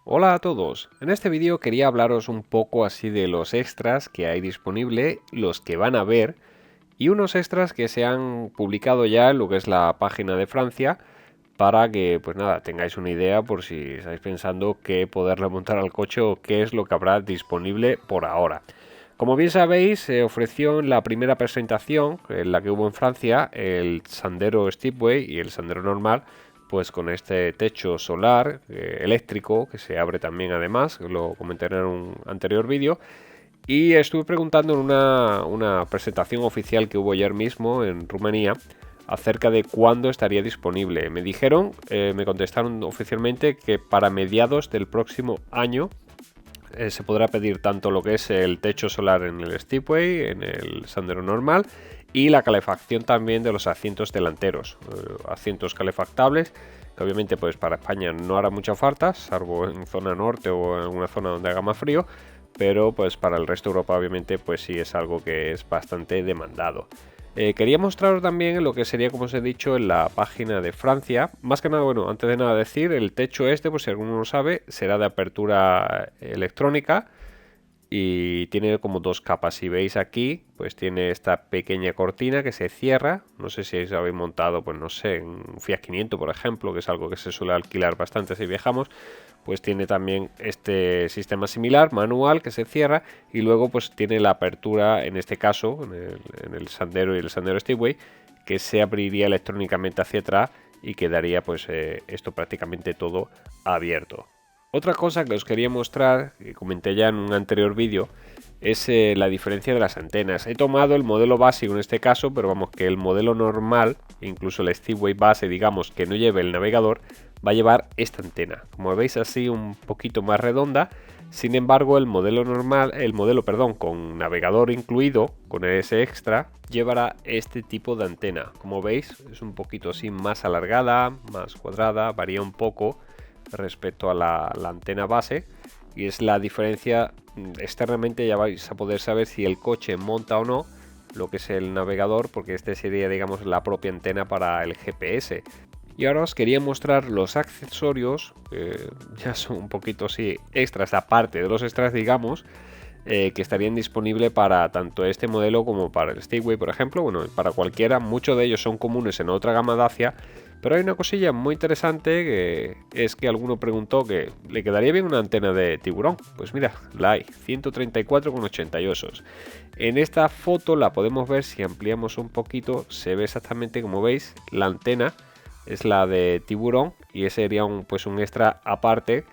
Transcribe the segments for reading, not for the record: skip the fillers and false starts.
Hola a todos, en este vídeo quería hablaros un poco así de los extras que hay disponible, los que van a ver y unos extras que se han publicado ya en lo que es la página de Francia para que pues nada, tengáis una idea por si estáis pensando qué poderle montar al coche o qué es lo que habrá disponible por ahora. Como bien sabéis, se ofreció en la primera presentación, en la que hubo en Francia, el Sandero Stepway y el Sandero normal, pues con este techo solar eléctrico que se abre también además, lo comenté en un anterior vídeo. Y estuve preguntando en una presentación oficial que hubo ayer mismo en Rumanía acerca de cuándo estaría disponible. Me dijeron, me contestaron oficialmente que para mediados del próximo año se podrá pedir tanto lo que es el techo solar en el Stepway, en el Sandero normal, y la calefacción también de los asientos delanteros, asientos calefactables, que obviamente pues para España no hará mucha falta, salvo en zona norte o en alguna zona donde haga más frío, pero pues para el resto de Europa obviamente pues sí es algo que es bastante demandado. Quería mostraros también lo que sería, como os he dicho, en la página de Francia. Más que nada, bueno, antes de nada decir, el techo este, pues si alguno no lo sabe, será de apertura electrónica y tiene como dos capas. Si veis aquí, pues tiene esta pequeña cortina que se cierra. No sé si habéis montado, pues no sé, en un Fiat 500, por ejemplo, que es algo que se suele alquilar bastante si viajamos. Pues tiene también este sistema similar, manual, que se cierra y luego pues tiene la apertura, en este caso, en el Sandero y el Sandero Stepway, que se abriría electrónicamente hacia atrás y quedaría pues esto prácticamente todo abierto. Otra cosa que os quería mostrar, que comenté ya en un anterior vídeo, es la diferencia de las antenas. He tomado el modelo básico en este caso, pero vamos que el modelo normal, incluso el Stepway base, digamos, que no lleve el navegador, va a llevar esta antena. Como veis así un poquito más redonda. Sin embargo, el modelo normal, perdón, con navegador incluido, con ese extra, llevará este tipo de antena. Como veis, es un poquito así más alargada, más cuadrada, varía un poco respecto a la antena base y es la diferencia. Externamente ya vais a poder saber si el coche monta o no lo que es el navegador, porque este sería, digamos, la propia antena para el GPS. Y ahora os quería mostrar los accesorios, ya son un poquito así extras, aparte de los extras, digamos, que estarían disponibles para tanto este modelo como para el Stepway, por ejemplo. Bueno, para cualquiera. Muchos de ellos son comunes en otra gama Dacia, pero hay una cosilla muy interesante, que es que alguno preguntó que le quedaría bien una antena de tiburón. Pues mira, la hay, 134,88. En esta foto la podemos ver, si ampliamos un poquito, se ve exactamente, como veis, la antena es la de tiburón y ese sería un extra aparte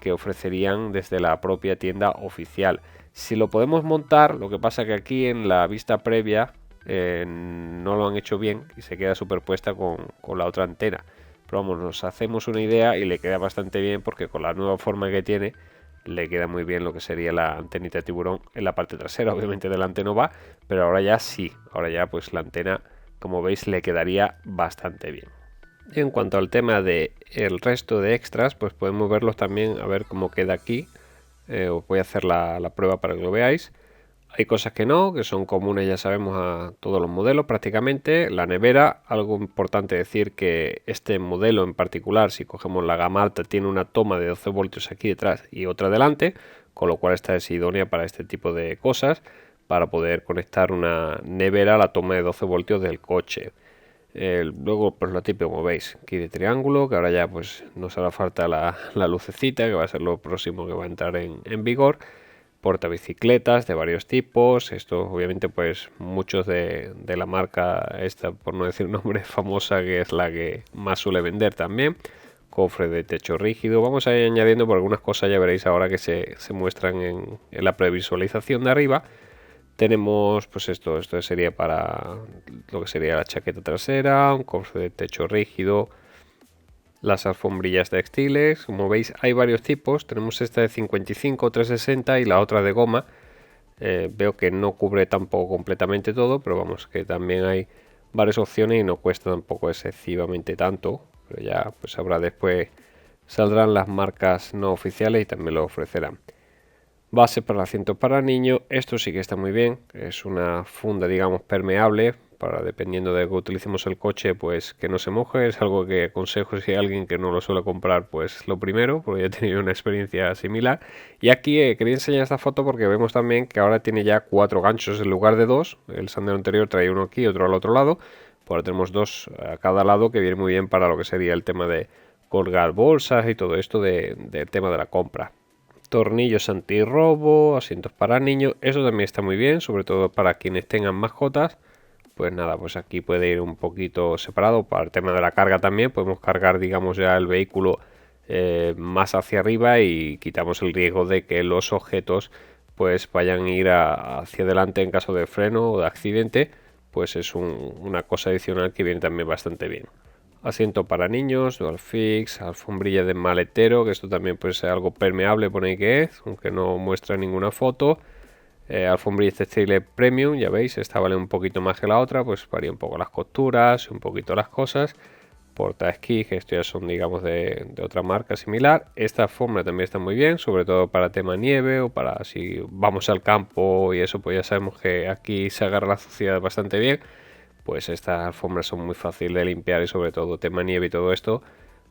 que ofrecerían desde la propia tienda oficial. Si lo podemos montar, lo que pasa que aquí en la vista previa no lo han hecho bien y se queda superpuesta con la otra antena. Pero vamos, nos hacemos una idea y le queda bastante bien, porque con la nueva forma que tiene le queda muy bien lo que sería la antenita de tiburón en la parte trasera. Obviamente delante no va, pero ahora ya sí. Ahora ya pues la antena, como veis, le quedaría bastante bien. Y en cuanto al tema de el resto de extras, pues podemos verlos también, a ver cómo queda aquí. Os voy a hacer la prueba para que lo veáis. Hay cosas que no, que son comunes, ya sabemos, a todos los modelos prácticamente. La nevera, algo importante decir, que este modelo en particular, si cogemos la gama alta, tiene una toma de 12 voltios aquí detrás y otra delante, con lo cual esta es idónea para este tipo de cosas, para poder conectar una nevera a la toma de 12 voltios del coche. Luego pues lo típico, como veis, aquí de triángulo, que ahora ya pues nos hará falta la lucecita, que va a ser lo próximo que va a entrar en vigor. Portabicicletas de varios tipos. Esto obviamente pues muchos de la marca esta, por no decir nombre, famosa, que es la que más suele vender también. Cofre de techo rígido. Vamos a ir añadiendo por algunas cosas, ya veréis ahora que se muestran en la previsualización de arriba. Tenemos pues esto sería para lo que sería la chaqueta trasera, un cofre de techo rígido, las alfombrillas textiles. Como veis hay varios tipos, tenemos esta de 55, 360 y la otra de goma. Veo que no cubre tampoco completamente todo, pero vamos, que también hay varias opciones y no cuesta tampoco excesivamente tanto, pero ya pues habrá después, saldrán las marcas no oficiales y también lo ofrecerán. Base para asientos para niños, esto sí que está muy bien, es una funda, digamos, permeable para dependiendo de que utilicemos el coche, pues que no se moje. Es algo que aconsejo si hay alguien que no lo suele comprar, pues lo primero, porque ya he tenido una experiencia similar. Y aquí quería enseñar esta foto porque vemos también que ahora tiene ya 4 ganchos en lugar de 2. El Sandero anterior traía uno aquí, otro al otro lado. Pues ahora tenemos 2 a cada lado, que viene muy bien para lo que sería el tema de colgar bolsas y todo esto del tema de la compra. Tornillos antirrobo, asientos para niños, eso también está muy bien, sobre todo para quienes tengan mascotas. Pues nada, pues aquí puede ir un poquito separado. Para el tema de la carga también podemos cargar, digamos, ya el vehículo más hacia arriba y quitamos el riesgo de que los objetos pues vayan a ir hacia adelante en caso de freno o de accidente. Pues es una cosa adicional que viene también bastante bien. Asiento para niños, dual fix, alfombrilla de maletero, que esto también puede ser algo permeable, pone que es, aunque no muestra ninguna foto. Alfombrilla textil premium, ya veis, esta vale un poquito más que la otra, pues varía un poco las costuras, un poquito las cosas. Porta esquí, que estos ya son, digamos, de otra marca similar. Esta alfombra también está muy bien, sobre todo para tema nieve o para si vamos al campo y eso, pues ya sabemos que aquí se agarra la suciedad bastante bien. Pues estas alfombras son muy fáciles de limpiar y sobre todo tema nieve y todo esto,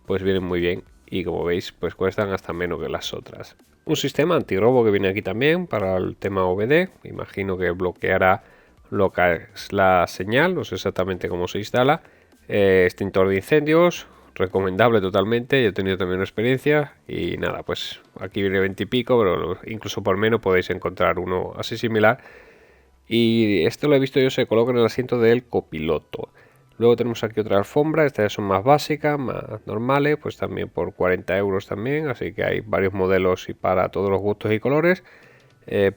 pues vienen muy bien y como veis pues cuestan hasta menos que las otras. Un sistema antirrobo que viene aquí también para el tema OBD, imagino que bloqueará lo que es la señal, no sé exactamente cómo se instala. Extintor de incendios, recomendable totalmente, yo he tenido también una experiencia y nada, pues aquí viene 20 y pico, pero incluso por menos podéis encontrar uno así similar. Y esto lo he visto yo, se coloca en el asiento del copiloto. Luego tenemos aquí otra alfombra, estas son más básicas, más normales, pues también por 40 euros también, así que hay varios modelos y para todos los gustos y colores.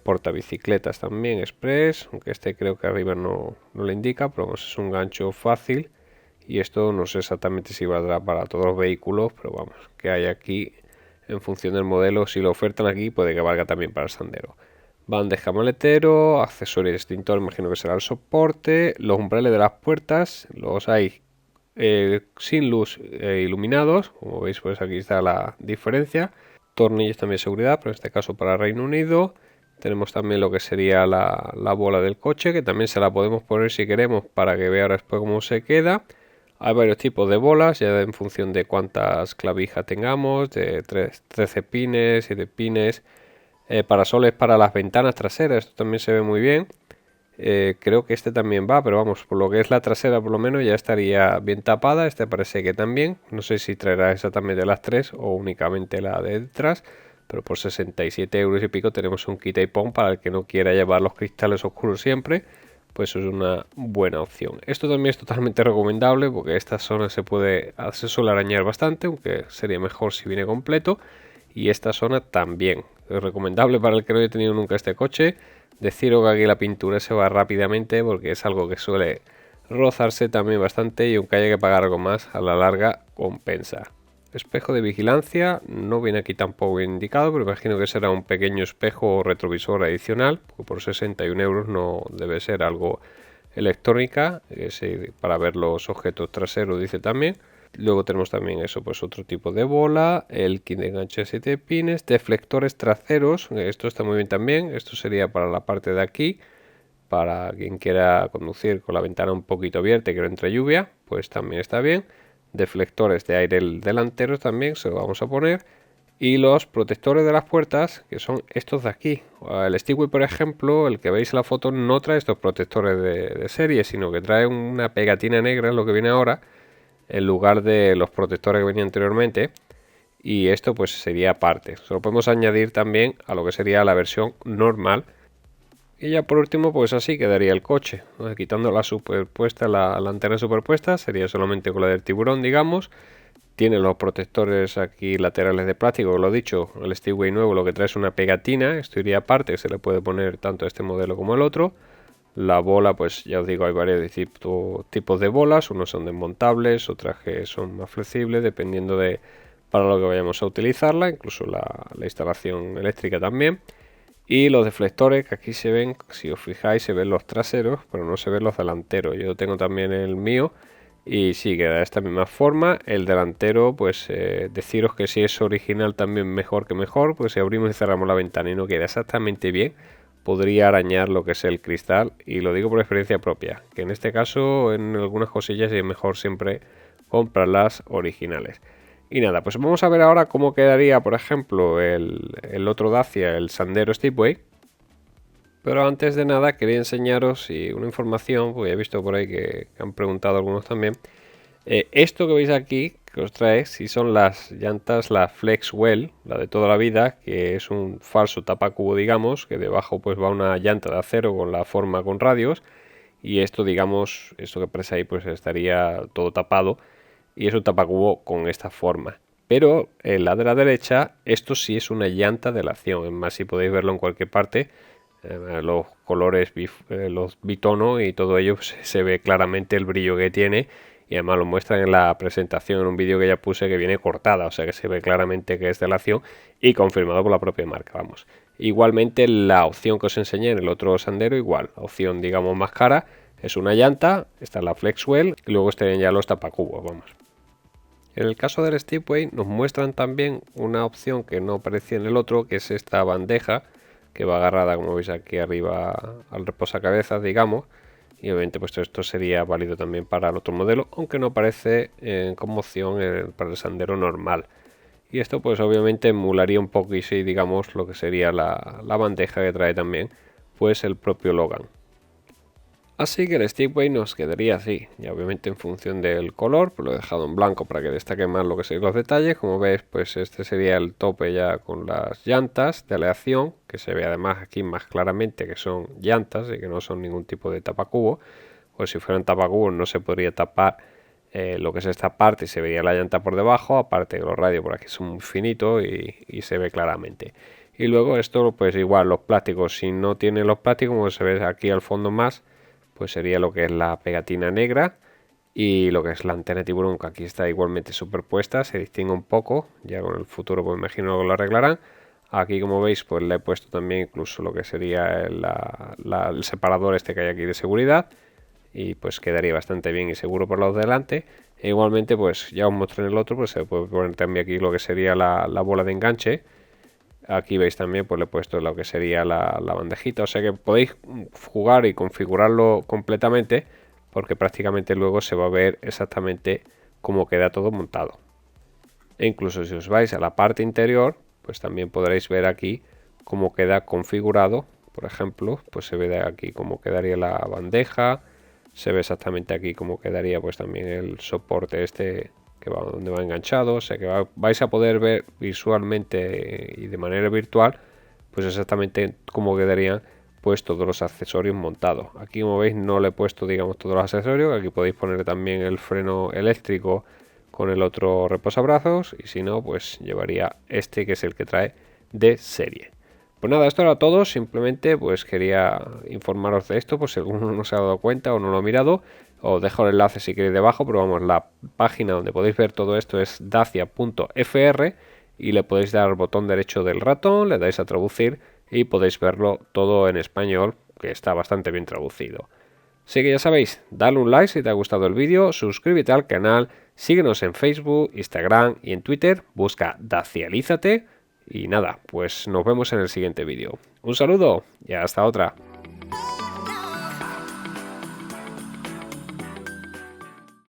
Portabicicletas también express, aunque este creo que arriba no le indica, pero vamos, es un gancho fácil. Y esto no sé exactamente si valdrá para todos los vehículos, pero vamos, que hay aquí en función del modelo, si lo ofertan aquí puede que valga también para el Sandero. Bandeja maletero, accesorio de extintor, imagino que será el soporte. Los umbrales de las puertas los hay sin luz iluminados, como veis pues aquí está la diferencia. Tornillos también de seguridad, pero en este caso para Reino Unido. Tenemos también lo que sería la bola del coche, que también se la podemos poner si queremos para que vea ahora después cómo se queda. Hay varios tipos de bolas, ya en función de cuántas clavijas tengamos, de 13 pines, 7 pines. Parasoles para las ventanas traseras, esto también se ve muy bien. Creo que este también va, pero vamos, por lo que es la trasera por lo menos ya estaría bien tapada. Este parece que también, no sé si traerá exactamente las 3 o únicamente la de detrás, pero por 67 euros y pico tenemos un quita y pon para el que no quiera llevar los cristales oscuros siempre, pues es una buena opción. Esto también es totalmente recomendable porque esta zona se suele arañar bastante, aunque sería mejor si viene completo. Y esta zona también es recomendable para el que no haya tenido nunca este coche. Deciros que aquí la pintura se va rápidamente porque es algo que suele rozarse también bastante y aunque haya que pagar algo más, a la larga compensa. Espejo de vigilancia, no viene aquí tampoco bien indicado, pero imagino que será un pequeño espejo retrovisor adicional, porque por 61 euros no debe ser algo electrónica, para ver los objetos traseros dice también. Luego tenemos también eso, pues otro tipo de bola, el kit de enganche de 7 pines, deflectores traseros, esto está muy bien también, esto sería para la parte de aquí, para quien quiera conducir con la ventana un poquito abierta y que no entre lluvia, pues también está bien. Deflectores de aire delanteros también se lo vamos a poner. Y los protectores de las puertas, que son estos de aquí. El Stewart, por ejemplo, el que veis en la foto, no trae estos protectores de serie, sino que trae una pegatina negra, es lo que viene ahora, en lugar de los protectores que venían anteriormente. Y esto pues sería aparte. Se lo podemos añadir también a lo que sería la versión normal. Y ya por último pues así quedaría el coche. Quitando la superpuesta, la antena superpuesta, sería solamente con la del tiburón, digamos. Tiene los protectores aquí laterales de plástico, lo he dicho, el Stewart nuevo lo que trae es una pegatina, esto iría aparte, se le puede poner tanto a este modelo como al otro. La bola, pues ya os digo, hay varios tipos de bolas, unos son desmontables, otras que son más flexibles, dependiendo de para lo que vayamos a utilizarla, incluso la instalación eléctrica también. Y los deflectores, que aquí se ven, si os fijáis, se ven los traseros, pero no se ven los delanteros. Yo tengo también el mío y sí, queda de esta misma forma. El delantero, pues deciros que si es original también mejor que mejor, pues si abrimos y cerramos la ventana y no queda exactamente bien, podría arañar lo que es el cristal, y lo digo por experiencia propia, que en este caso en algunas cosillas es mejor siempre comprar las originales. Y nada, pues vamos a ver ahora cómo quedaría, por ejemplo, el otro Dacia, el Sandero Stepway. Pero antes de nada quería enseñaros una información, porque he visto por ahí que han preguntado algunos también. Esto que veis aquí, que os trae, si son las llantas, la Flexwell, la de toda la vida, que es un falso tapacubo, digamos, que debajo pues va una llanta de acero con la forma con radios, y esto, digamos, esto que aparece ahí pues estaría todo tapado, y es un tapacubo con esta forma. Pero en la de la derecha, esto sí es una llanta de aleación, es más, si podéis verlo en cualquier parte, los colores, los bitono y todo ello, pues, se ve claramente el brillo que tiene, y además lo muestran en la presentación en un vídeo que ya puse, que viene cortada, o sea que se ve claramente que es de aleación y confirmado por la propia marca, vamos. Igualmente la opción que os enseñé en el otro Sandero, igual, la opción digamos más cara, es una llanta, esta es la Flexwell, y luego estarían ya los tapacubos, vamos. En el caso del Stepway nos muestran también una opción que no aparecía en el otro, que es esta bandeja que va agarrada, como veis aquí arriba, al reposacabezas, digamos. Y obviamente pues esto sería válido también para el otro modelo, aunque no aparece como opción para el Sandero normal. Y esto pues obviamente emularía un poco, y sí, digamos, lo que sería la bandeja que trae también pues el propio Logan. Así que el Stepway nos quedaría así, y obviamente en función del color, pues lo he dejado en blanco para que destaque más lo que son los detalles. Como veis, pues este sería el tope ya con las llantas de aleación, que se ve además aquí más claramente que son llantas y que no son ningún tipo de tapacubo. Pues si fueran tapacubos no se podría tapar lo que es esta parte y se vería la llanta por debajo, aparte que los radios por aquí son muy finitos y se ve claramente. Y luego esto pues igual los plásticos, si no tienen los plásticos, como se ve aquí al fondo más, pues sería lo que es la pegatina negra y lo que es la antena de tiburón, que aquí está igualmente superpuesta, se distingue un poco, ya con el futuro pues imagino que lo arreglarán. Aquí como veis pues le he puesto también incluso lo que sería el separador este que hay aquí de seguridad, y pues quedaría bastante bien y seguro por los de delante. E igualmente pues ya os mostré en el otro, pues se puede poner también aquí lo que sería la bola de enganche. Aquí veis también, pues le he puesto lo que sería la bandejita, o sea que podéis jugar y configurarlo completamente, porque prácticamente luego se va a ver exactamente cómo queda todo montado. E incluso si os vais a la parte interior, pues también podréis ver aquí cómo queda configurado. Por ejemplo, pues se ve de aquí cómo quedaría la bandeja, se ve exactamente aquí cómo quedaría pues también el soporte este que va donde va enganchado, o sea que vais a poder ver visualmente y de manera virtual pues exactamente cómo quedarían pues todos los accesorios montados. Aquí como veis no le he puesto digamos todos los accesorios, aquí podéis poner también el freno eléctrico con el otro reposabrazos, y si no pues llevaría este que es el que trae de serie. Pues nada, esto era todo, simplemente pues quería informaros de esto, pues si alguno no se ha dado cuenta o no lo ha mirado, os dejo el enlace si queréis debajo, pero vamos, la página donde podéis ver todo esto es dacia.fr, y le podéis dar al botón derecho del ratón, le dais a traducir y podéis verlo todo en español, que está bastante bien traducido. Así que ya sabéis, dale un like si te ha gustado el vídeo, suscríbete al canal, síguenos en Facebook, Instagram y en Twitter, busca Dacialízate. Y nada, pues nos vemos en el siguiente vídeo. Un saludo y hasta otra.